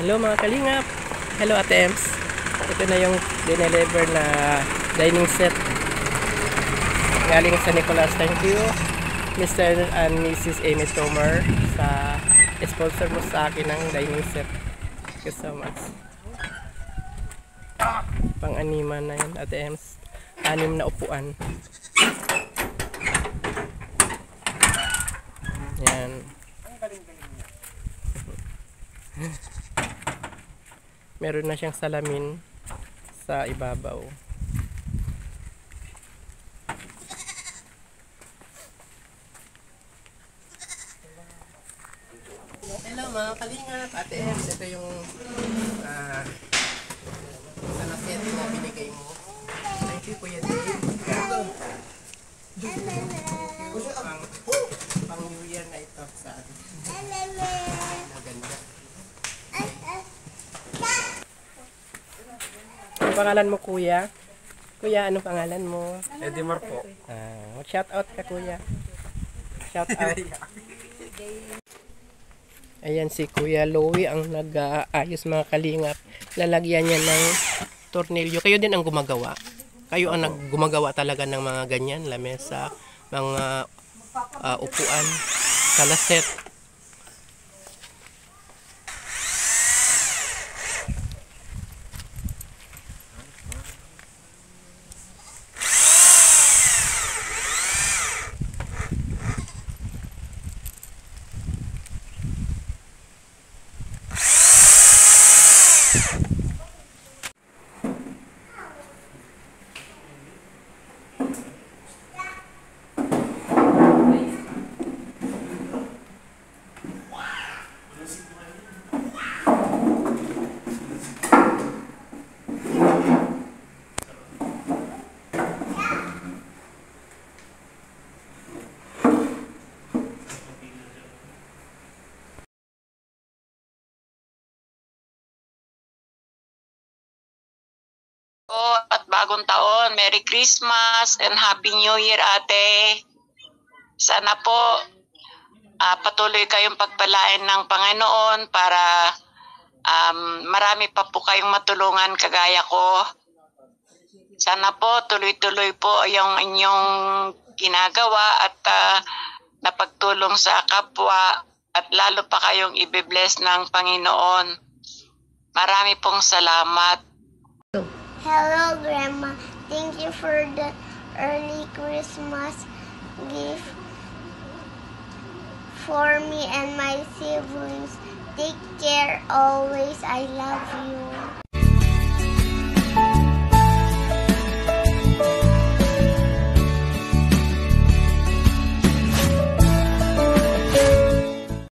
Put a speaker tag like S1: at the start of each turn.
S1: Hello mga kalingap. Hello Ate Ems. Ito na yung dineliver na dining set. Galing sa Nicolas. Thank you Mr. and Mrs. Amy Tomer sa sponsor mo sa akin ng dining set. Thank you so much. Pang-anima na yun Ate Ems. 6 na upuan. Yan. Meron na siyang salamin sa ibabaw. Hello mga kalingap, Ate Ems. Ito yung salaset na binigay mo. Thank you Kuya Dave. Pang New Year na ito sa atin. Maganda. Ano pangalan mo Kuya? Kuya, ano pangalan mo?
S2: Edimar po.
S1: Shout out ka Kuya. Shout out. Ayan si Kuya Louie ang nag-aayos mga kalingap. Lalagyan niya ng tornilyo. Kayo din ang gumagawa. Kayo ang gumagawa talaga ng mga ganyan, lamesa, mga upuan, salaset.
S3: At bagong taon, Merry Christmas and Happy New Year, ate. Sana po patuloy kayong pagpalain ng Panginoon para marami pa po kayong matulungan kagaya ko. Sana po tuloy-tuloy po yung inyong ginagawa at napagtulong sa kapwa at lalo pa kayong ibe-bless ng Panginoon. Marami pong salamat.
S4: Hello, Grandma. Thank you for the early Christmas gift for me and my siblings. Take care always. I love you.